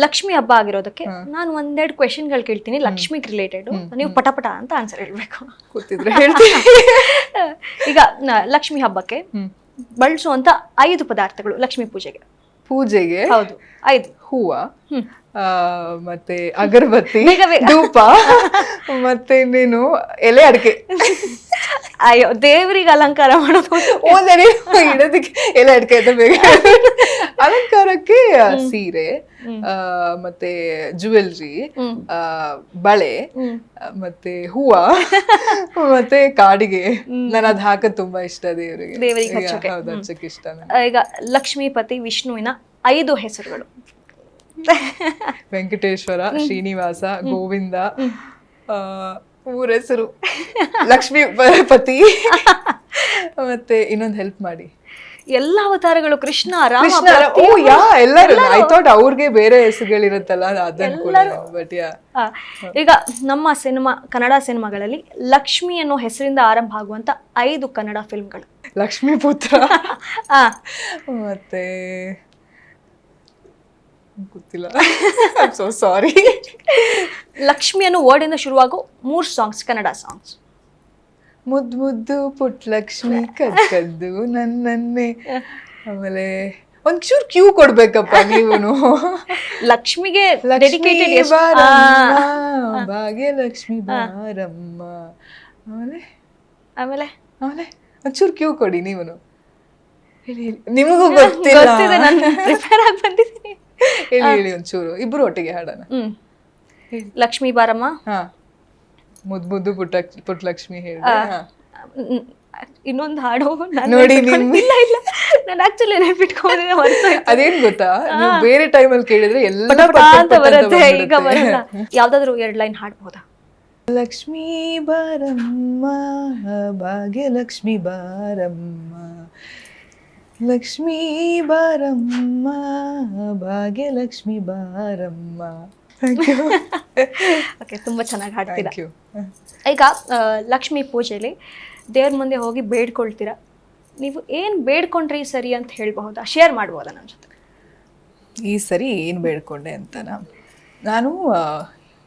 ಲಕ್ಷ್ಮಿ ಹಬ್ಬ ಆಗಿರೋದಕ್ಕೆ ನಾನು ಒಂದೆರಡು ಕ್ವೆಶನ್ಗಳು ಕೇಳ್ತೀನಿ ಲಕ್ಷ್ಮಿಗೆ ರಿಲೇಟೆಡ್, ನೀವು ಪಟ ಅಂತ ಆನ್ಸರ್ ಹೇಳ್ಬೇಕು. ಕೂತಿದ್ರೆ ಹೇಳ್ತೀನಿ. ಈಗ ಲಕ್ಷ್ಮಿ ಹಬ್ಬಕ್ಕೆ ಬಳಸುವಂತ 5 ಪದಾರ್ಥಗಳು ಲಕ್ಷ್ಮಿ ಪೂಜೆಗೆ. ಪೂಜೆಗೆ ಹೌದು 5. ಹೂವ, ಮತ್ತೆ ಅಗರಬತ್ತಿ, ಧೂಪ, ಮತ್ತೆ ಇನ್ನೇನು ಎಲೆ ಅಡಿಕೆ. ಅಯ್ಯೋ, ದೇವರಿಗೆ ಅಲಂಕಾರ ಮಾಡೋದು ಇಡೋದಕ್ಕೆ ಎಲೆ ಅಡಿಕೆ ಅಂತ ಬೇಗ. ಅಲಂಕಾರಕ್ಕೆ ಸೀರೆ, ಮತ್ತೆ ಜುವೆಲ್ರಿ, ಬಳೆ, ಮತ್ತೆ ಹೂವ, ಮತ್ತೆ ಕಾಡಿಗೆ. ನಾನು ಅದ್ ಹಾಕೋದ್ ತುಂಬಾ ಇಷ್ಟ ದೇವರಿಗೆ ಹಚ್ಚಕ್ಕೆ ಇಷ್ಟ. ಈಗ ಲಕ್ಷ್ಮೀಪತಿ ವಿಷ್ಣುವಿನ 5 ಹೆಸರುಗಳು. ವೆಂಕಟೇಶ್ವರ, ಶ್ರೀನಿವಾಸ, ಗೋವಿಂದ, 3 ಹೆಸರು, ಲಕ್ಷ್ಮೀಪತಿ, ಮತ್ತೆ ಇನ್ನೊಂದು ಹೆಲ್ಪ್ ಮಾಡಿ. ಎಲ್ಲ ಅವತಾರಗಳು, ಕೃಷ್ಣ, ರಾಮ, ಎಲ್ಲರೂ. ಐ ಥಾಟ್ ಅವ್ರಿಗೆ ಬೇರೆ ಹೆಸರುಗಳಿರುತ್ತಲ್ಲ ಅದನ್ನ. ಬಟ್ ಈಗ ನಮ್ಮ ಸಿನಿಮಾ, ಕನ್ನಡ ಸಿನಿಮಾಗಳಲ್ಲಿ ಲಕ್ಷ್ಮಿ ಅನ್ನೋ ಹೆಸರಿಂದ ಆರಂಭ ಆಗುವಂತ 5 ಕನ್ನಡ ಫಿಲ್ಮ್ಗಳು. ಲಕ್ಷ್ಮೀಪುತ್ರ, ಮತ್ತೆ ಗೊತ್ತಿಲ್ಲ, ಸೋ ಸಾರಿ. ಲಕ್ಷ್ಮಿ ಅನ್ನೋ ವರ್ಡ್ ಇಂದ ಶುರುವಾಗೋ 3 ಸಾಂಗ್ಸ್, ಕನ್ನಡ ಸಾಂಗ್ಸ್. ಮುದ್ದು ಮುದ್ದು ಪುಟ್ ಲಕ್ಷ್ಮಿ ಕದ್ದು ನನ್ನನ್ನೇ. ಆಮೇಲೆ ಒಂಚೂರು ಕ್ಯೂ ಕೊಡ್ಬೇಕಪ್ಪ ನೀವುನು. ಲಕ್ಷ್ಮಿಗೆ ಡೆಡಿಕೇಟೆಡ್ ಭಾಗ್ಯಲಕ್ಷ್ಮಿ ಬಾರಮ್ಮ. ಆಮೇಲೆ ಆಮೇಲೆ ಆಮೇಲೆ ಒಂಚೂರು ಕ್ಯೂ ಕೊಡಿ ನೀವುನು. ನಿಮಗೂ ಗೊತ್ತಿಲ್ಲ, ನಾನು ಪ್ರಿಪೇರ್ ಆಗಿ ಬಂದಿದ್ದೀನಿ. ಹೇಳಿ ಒಂಚೂರು, ಇಬ್ರು ಒಟ್ಟಿಗೆ ಹಾಡೋಣ. ಲಕ್ಷ್ಮೀ ಬಾರಮ್ಮ. ಹಾ, ಮುದ್ದು ಮುದ್ದು ಪುಟ್ ಲಕ್ಷ್ಮಿ ಹೇಳಿ. ಇನ್ನೊಂದು ಹಾಡು ನೋಡಿ. ಇಲ್ಲ ನಾನು ಆಕ್ಚುಲಿ ನೆನ್ಪಿಟ್ಕೊಂಡಿದ್ದೆ, ಅದೇನ್ ಗೊತ್ತಾ, ನೀವು ಬೇರೆ ಟೈಮಲ್ಲಿ ಕೇಳಿದ್ರೆ ಎಲ್ಲ ಅಂತ ಬರುತ್ತೆ, ಈಗ ಬರಲ್ಲ. ಯಾವ್ದಾದ್ರು 2 ಲೈನ್ ಹಾಡ್ಬೋದಾ? ಲಕ್ಷ್ಮೀ ಬಾರಮ್ಮ ಭಾಗ್ಯಲಕ್ಷ್ಮಿ ಬಾರಮ್ಮ, ಲಕ್ಷ್ಮೀ ಬಾರಮ್ಮ ಭಾಗ್ಯಲಕ್ಷ್ಮಿ ಬಾರಮ್ಮ. ಓಕೆ, ತುಂಬಾ ಚೆನ್ನಾಗಿ ಹಾಡ್ತೀರಾ. ಈಗ ಲಕ್ಷ್ಮೀ ಪೂಜೆಯಲ್ಲಿ ದೇವ್ರ ಮುಂದೆ ಹೋಗಿ ಬೇಡ್ಕೊಳ್ತೀರಾ, ನೀವು ಏನ್ ಬೇಡ್ಕೊಂಡ್ರಿ ಸರಿ ಅಂತ ಹೇಳ್ಬಹುದಾ, ಶೇರ್ ಮಾಡ್ಬೋದಾ ನನ್ನ ಜೊತೆ? ಈ ಸರಿ ಏನ್ ಬೇಡ್ಕೊಂಡೆ ಅಂತನಾ? ನಾನು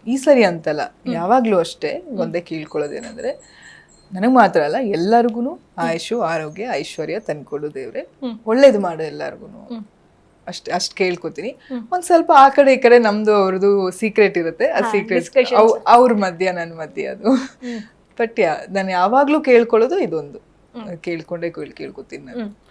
ಈ ಸರಿ ಅಂತಲ್ಲ, ಯಾವಾಗ್ಲೂ ಅಷ್ಟೇ ಒಂದೇ ಕೇಳ್ಕೊಳ್ಳೋದೇನಂದ್ರೆ, ನನಗೆ ಮಾತ್ರ ಅಲ್ಲ ಎಲ್ಲರಿಗೂ ಆಯುಷು, ಆರೋಗ್ಯ, ಐಶ್ವರ್ಯ ತಂದ್ಕೊಡು ದೇವ್ರೆ, ಒಳ್ಳೇದು ಮಾಡು ಎಲ್ಲಾರ್ಗು ಅಷ್ಟು ಕೇಳ್ಕೊತೀನಿ. ಒಂದ್ ಸ್ವಲ್ಪ ಆ ಕಡೆ ಈ ಕಡೆ ನಮ್ದು ಅವ್ರದ್ದು ಸೀಕ್ರೆಟ್ ಇರುತ್ತೆ, ಆ ಸೀಕ್ರೆಟ್ ಅವ್ರ ಮಧ್ಯ ನನ್ನ ಮಧ್ಯ ಅದು. ಬಟ್ ನಾನು ಯಾವಾಗ್ಲೂ ಕೇಳ್ಕೊಳ್ಳೋದು ಇದೊಂದು, ಕೇಳ್ಕೊಂಡೇ ಕೇಳ್ಕೊತೀನಿ ನಾನು.